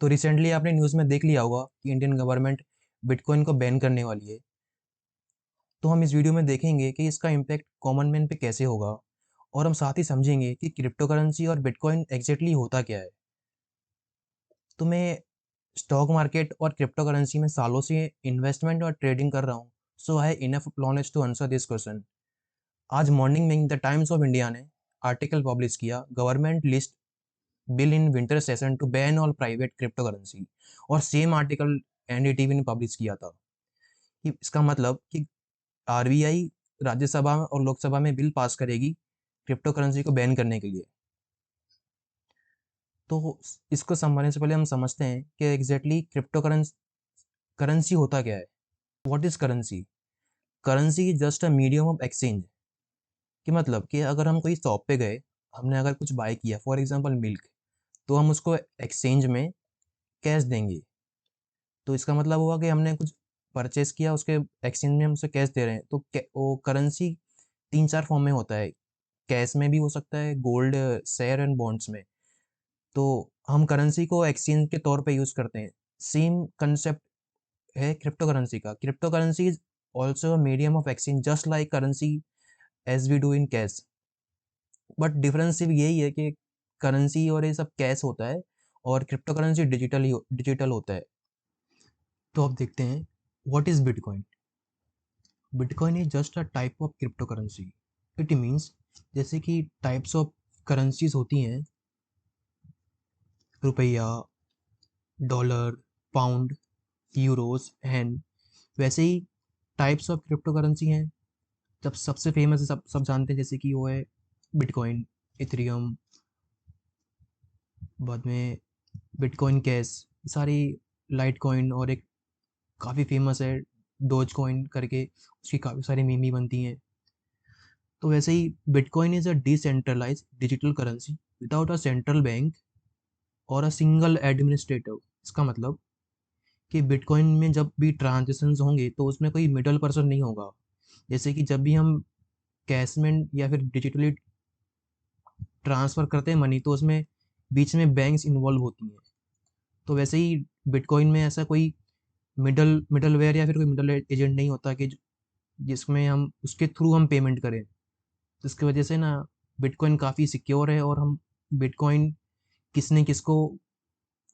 तो रिसेंटली आपने न्यूज़ में देख लिया होगा कि इंडियन गवर्नमेंट बिटकॉइन को बैन करने वाली है। तो हम इस वीडियो में देखेंगे कि इसका इम्पैक्ट कॉमन मैन पे कैसे होगा और हम साथ ही समझेंगे कि क्रिप्टो करेंसी और बिटकॉइन एग्जैक्टली होता क्या है। तो मैं स्टॉक मार्केट और क्रिप्टो करेंसी में सालों से इन्वेस्टमेंट और ट्रेडिंग कर रहा हूँ। So I enough knowledge to answer this question. आज मॉर्निंग में द टाइम्स ऑफ इंडिया ने आर्टिकल पब्लिश किया, government list bill in winter session to ban all private crypto currency. और सेम आर्टिकल एनडीटीवी ने publish किया था कि इसका मतलब कि आरबीआई राज्यसभा और लोकसभा में बिल पास करेगी क्रिप्टो करेंसी को बैन करने के लिए। तो इसको समझने से पहले हम समझते हैं कि एग्जैक्टली क्रिप्टो करेंसी होता क्या है। What is currency? Currency is just a medium of exchange. कि मतलब कि अगर हम कोई शॉप पे गए, हमने अगर कुछ बाय किया, फॉर एग्जांपल मिल्क, तो हम उसको एक्सचेंज में कैश देंगे। तो इसका मतलब हुआ कि हमने कुछ परचेस किया, उसके एक्सचेंज में हम उसे कैश दे रहे हैं। तो वो करेंसी तीन चार फॉर्म में होता है। कैश में भी हो सकता है, गोल्ड, शेयर एंड बॉन्ड्स में। तो हम करेंसी को एक्सचेंज के तौर पे यूज़ करते हैं। सेम कंसेप्ट है क्रिप्टो करेंसी का। Crypto currency is also a medium of exchange just like currency as we do in cash. But difference सिर्फ यही है कि करेंसी और ये सब कैश होता है और क्रिप्टो करेंसी डिजिटल होता है। तो अब देखते हैं what is bitcoin. Bitcoin is just a type of crypto currency. It means, जैसे कि टाइप्स ऑफ करेंसीज होती हैं, रुपया, डॉलर, पाउंड, यूरोस, एंड वैसे ही टाइप्स ऑफ क्रिप्टो करेंसी हैं। जब सबसे फेमस है, सब सब जानते हैं, जैसे कि वो है बिटकॉइन, इथेरियम, बाद में बिटकॉइन कैश, सारी, लाइट कॉइन, और एक काफ़ी फेमस है डोज कॉइन करके, उसकी काफ़ी सारी मीमी बनती हैं। तो वैसे ही bitcoin is a decentralise digital currency without a central bank और अ सिंगल एडमिनिस्ट्रेटर। इसका मतलब कि बिटकॉइन में जब भी ट्रांजेक्शन्स होंगे तो उसमें कोई मिडल पर्सन नहीं होगा। जैसे कि जब भी हम कैश में या फिर डिजिटली ट्रांसफ़र करते हैं मनी, तो उसमें बीच में बैंक्स इन्वॉल्व होती हैं। तो वैसे ही बिटकॉइन में ऐसा कोई मिडलवेयर या फिर कोई मिडल एजेंट नहीं होता कि जिसमें हम उसके थ्रू हम पेमेंट करें। तो इसकी वजह से ना बिटकॉइन काफ़ी सिक्योर है, और हम बिटकॉइन किसने किसको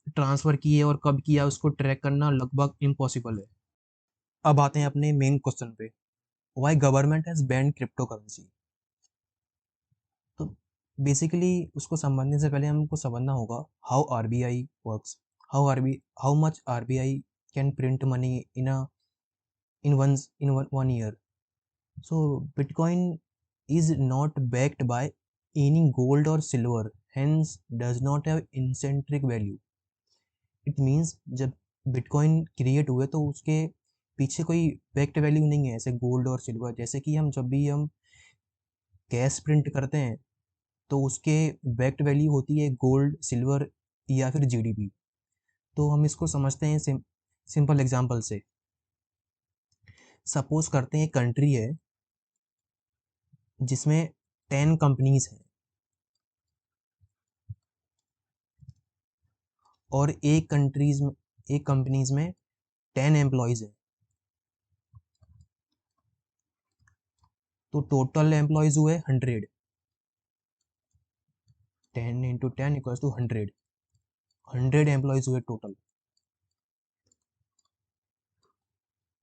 ट्रांसफ़र की है और कब किया उसको ट्रैक करना लगभग इम्पॉसिबल है। अब आते हैं अपने मेन क्वेश्चन पे, why government has band crypto currency. तो बेसिकली उसको समझने से पहले हमको समझना होगा how RBI works. How much RBI can print money in one year. So Bitcoin is not backed by any gold or silver, hence does not have intrinsic value. It means जब bitcoin create हुए तो उसके पीछे कोई backed value नहीं है, ऐसे gold और सिल्वर। जैसे कि हम जब भी हम कैश प्रिंट करते हैं तो उसके बैक्ड वैल्यू होती है गोल्ड, सिल्वर या फिर जीडीपी। तो हम इसको समझते हैं सिंपल एग्जांपल से। सपोज करते हैं कंट्री है जिसमें 10 कंपनीज हैं और एक कंपनीज में 10 एम्प्लॉयज़ हैं। तो टोटल एम्प्लॉयज़ हुए 100। 10 इंटू 10 इक्वल्स टू 100। 100 एम्प्लॉयज़ हुए टोटल।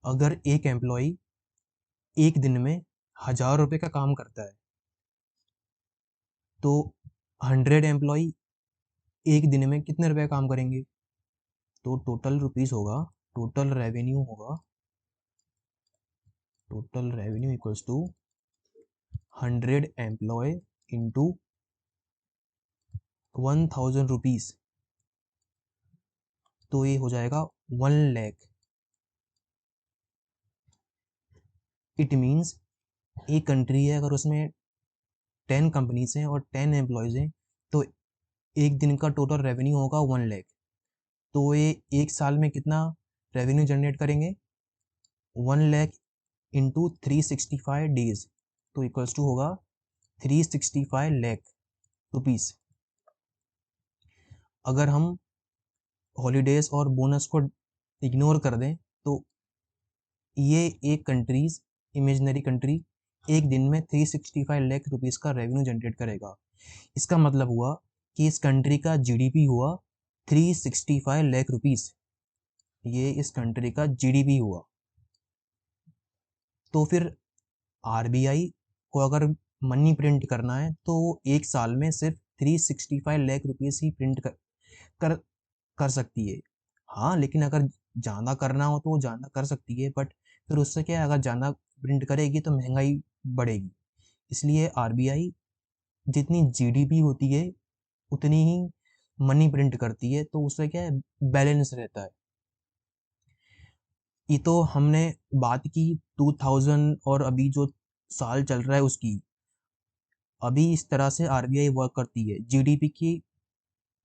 अगर एक एम्प्लॉय एक दिन में 1000 रुपये का काम करता है, तो 100 एम्प्लॉय एक दिन में कितने रुपए काम करेंगे? तो टोटल रुपीस होगा, टोटल रेवेन्यू होगा, total revenue equals to 100 employ into 1000 rupees. तो ये हो जाएगा 1 लाख। इट मीन्स एक कंट्री है, अगर उसमें 10 कंपनीज हैं और 10 एम्प्लॉयज़ हैं, तो एक दिन का टोटल रेवेन्यू होगा 1 लाख। तो ये एक साल में कितना रेवेन्यू जनरेट करेंगे? 1 लाख इंटू 365 डेज, तो इक्वल्स टू होगा 365 लाख रुपीज़। अगर हम हॉलीडेज और बोनस को इग्नोर कर दें तो ये एक कंट्रीज इमेजिनरी कंट्री एक दिन में 365 लाख रुपीस का रेवेन्यू जनरेट करेगा। इसका मतलब हुआ कि इस कंट्री का जीडीपी हुआ 365 लाख रुपीस। ये इस कंट्री का जीडीपी हुआ। तो फिर आरबीआई को अगर मनी प्रिंट करना है तो वो एक साल में सिर्फ 365 लाख रुपीस ही प्रिंट कर कर सकती है। हाँ, लेकिन अगर ज़्यादा करना हो तो वो ज़्यादा कर सकती है, बट फिर उससे क्या है, अगर ज़्यादा प्रिंट करेगी तो महंगाई बढ़ेगी। इसलिए आरबीआई जितनी जीडीपी होती है उतनी ही मनी प्रिंट करती है, तो उससे क्या है, बैलेंस रहता है। ये तो हमने बात की 2000 और अभी जो साल चल रहा है उसकी। अभी इस तरह से आरबीआई वर्क करती है, जीडीपी की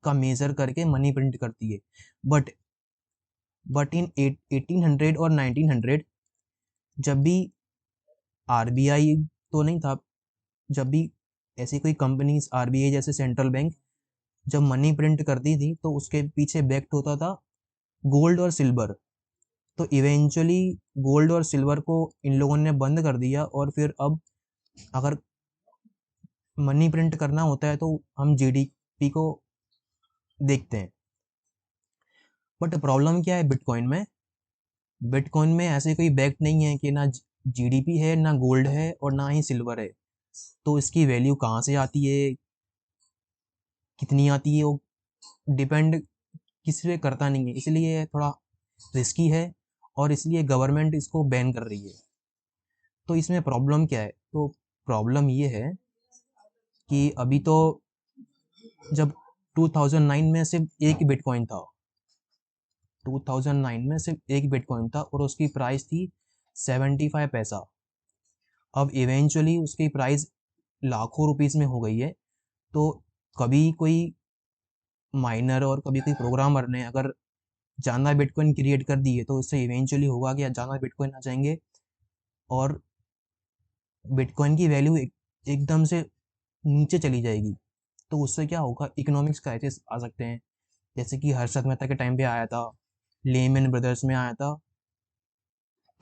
का मेजर करके मनी प्रिंट करती है। बट इन 1800 और 1900 जब भी आरबीआई तो नहीं था, जब भी ऐसी कोई कंपनीज आरबीआई जैसे सेंट्रल बैंक जब मनी प्रिंट करती थी तो उसके पीछे बैक्ड होता था गोल्ड और सिल्वर। तो इवेंचुअली गोल्ड और सिल्वर को इन लोगों ने बंद कर दिया, और फिर अब अगर मनी प्रिंट करना होता है तो हम जीडीपी को देखते हैं। बट प्रॉब्लम क्या है बिटकॉइन में? बिटकॉइन में ऐसे कोई बैक्ड नहीं है कि ना जीडीपी है, ना गोल्ड है, और ना ही सिल्वर है। तो इसकी वैल्यू कहाँ से आती है, कितनी आती है, वो डिपेंड किसी पे करता नहीं है। इसलिए थोड़ा रिस्की है, और इसलिए गवर्नमेंट इसको बैन कर रही है। तो इसमें प्रॉब्लम क्या है? तो प्रॉब्लम ये है कि अभी तो जब 2009 में सिर्फ एक बिटकॉइन था, 2009 में सिर्फ एक बिटकॉइन था और उसकी प्राइस थी 75 पैसा। अब इवेंचुअली उसकी प्राइस लाखों रुपीस में हो गई है। तो कभी कोई माइनर और कभी कोई प्रोग्रामर ने अगर ज़्यादा बिटकॉइन क्रिएट कर दी है तो उससे इवेंचुअली होगा कि ज़्यादा बिटकॉइन आ जाएंगे, और बिटकॉइन की वैल्यू एकदम से नीचे चली जाएगी। तो उससे क्या होगा, इकोनॉमिक्स क्राइसिस आ सकते हैं, जैसे कि हर्षद मेहता के टाइम पे आया था, लेमैन ब्रदर्स में आया था।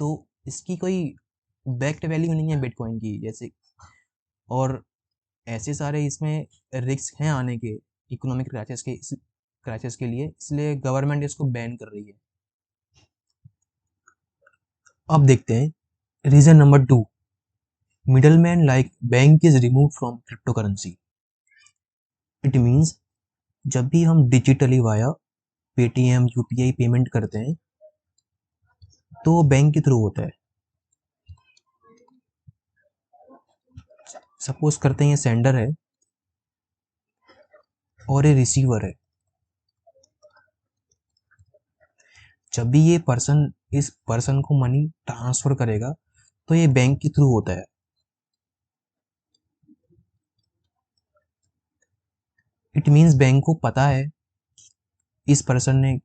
तो इसकी कोई बैक्ड वैल्यू नहीं है बिटकॉइन की जैसे। और ऐसे सारे इसमें रिस्क हैं आने के इकोनॉमिक क्राइसिस के लिए, इसलिए गवर्नमेंट इसको बैन कर रही है। अब देखते हैं reason number 2, middleman like bank is remove from crypto currency. It means जब भी हम digitally via Paytm UPI payment करते हैं तो वो बैंक के थ्रू होता है। सपोज करते हैं ये सेंडर है और ये रिसीवर है। जब भी ये पर्सन इस पर्सन को मनी ट्रांसफर करेगा तो ये बैंक के थ्रू होता है। इट मीन्स बैंक को पता है इस पर्सन ने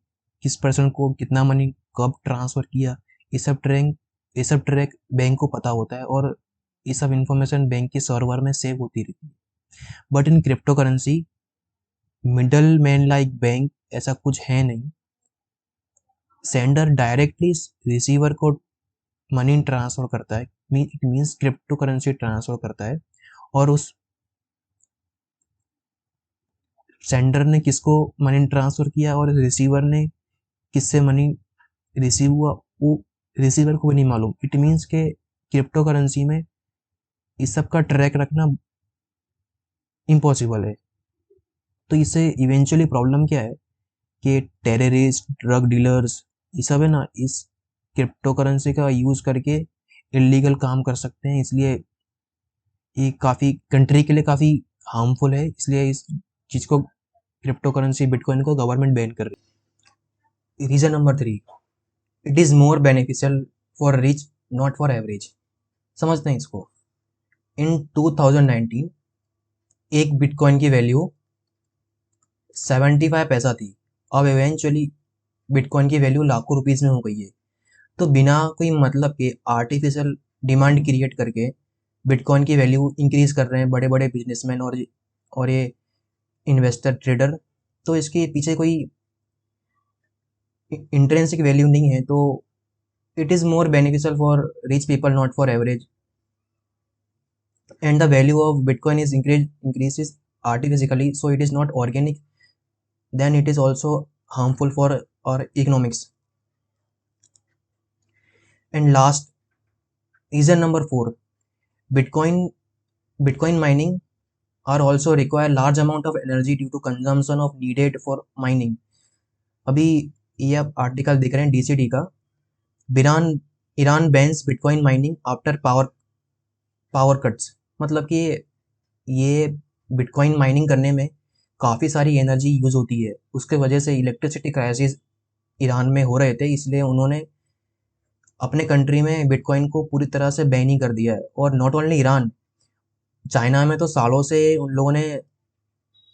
किस पर्सन को कितना मनी कब ट्रांसफर किया। ये सब ट्रैक बैंक को पता होता है, और ये सब इंफॉर्मेशन बैंक के सर्वर में सेव होती रहती है। But in crypto currency middle man like bank ऐसा कुछ है नहीं। सेंडर डायरेक्टली रिसीवर को मनी ट्रांसफर करता है, it means crypto currency transfer करता है, और उस सेंडर ने किसको मनी ट्रांसफर किया और रिसीवर ने किससे मनी रिसीव हुआ वो रिसीवर को भी नहीं मालूम। इट मीन्स के क्रिप्टो करेंसी में इस सब का ट्रैक रखना इम्पॉसिबल है। तो इससे इवेंचुअली प्रॉब्लम क्या है कि टेररिस्ट, ड्रग डीलर्स, ये सब है ना, इस क्रिप्टो करेंसी का यूज़ करके इलीगल काम कर सकते हैं। इसलिए ये काफ़ी कंट्री के लिए काफ़ी हार्मफुल है, इसलिए इस चीज़ को क्रिप्टो करेंसी बिटकॉइन को गवर्नमेंट बैन कर रही है। Reason number 3, it is more beneficial for rich not for average. समझते हैं इसको। इन 2019 एक बिटकॉइन की वैल्यू 75 पैसा थी। अब इवेंचुअली बिटकॉइन की वैल्यू लाखों रुपीस में हो गई है। तो बिना कोई मतलब के आर्टिफिशियल डिमांड क्रिएट करके बिटकॉइन की वैल्यू इंक्रीज कर रहे हैं बड़े बड़े बिजनेसमैन और ये इन्वेस्टर ट्रेडर। तो इसके पीछे कोई इंट्रिंसिक वैल्यू नहीं है, तो it is more beneficial for rich people, not for average. And the value of Bitcoin is increases artificially, so it is not organic. Then it is also harmful for our economics. And last, reason number 4, Bitcoin mining are also require large amount of energy due to consumption of needed for mining. अभी ये आप article देख रहे हैं DCD का. Iran Iran bans bitcoin mining after power cuts. मतलब कि ये बिटकॉइन माइनिंग करने में काफ़ी सारी एनर्जी यूज़ होती है, उसके वजह से इलेक्ट्रिसिटी क्राइसिस ईरान में हो रहे थे, इसलिए उन्होंने अपने कंट्री में बिटकॉइन को पूरी तरह से बैन ही कर दिया है. और नॉट ओनली ईरान, चाइना में तो सालों से उन लोगों ने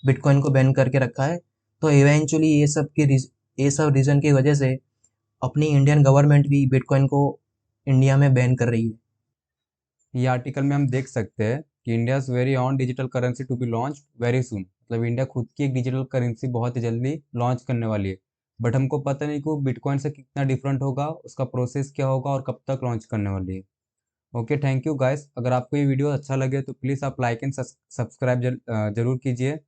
बिटकॉइन को बैन करके रखा है. तो इवेंचुअली ये सब रीज़न की वजह से अपनी इंडियन गवर्नमेंट भी बिटकॉइन को इंडिया में बैन कर रही है. ये आर्टिकल में हम देख सकते हैं कि India's very on digital currency to be launch very soon, मतलब इंडिया खुद की एक डिजिटल करेंसी बहुत ही जल्दी लॉन्च करने वाली है. बट हमको पता नहीं कि वो बिटकॉइन से कितना डिफरेंट होगा, उसका प्रोसेस क्या होगा और कब तक लॉन्च करने वाली है. Okay, thank you guys. अगर आपको ये वीडियो अच्छा लगे तो प्लीज़ आप लाइक एंड सब्सक्राइब जरूर कीजिए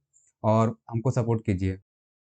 और हमको सपोर्ट कीजिए.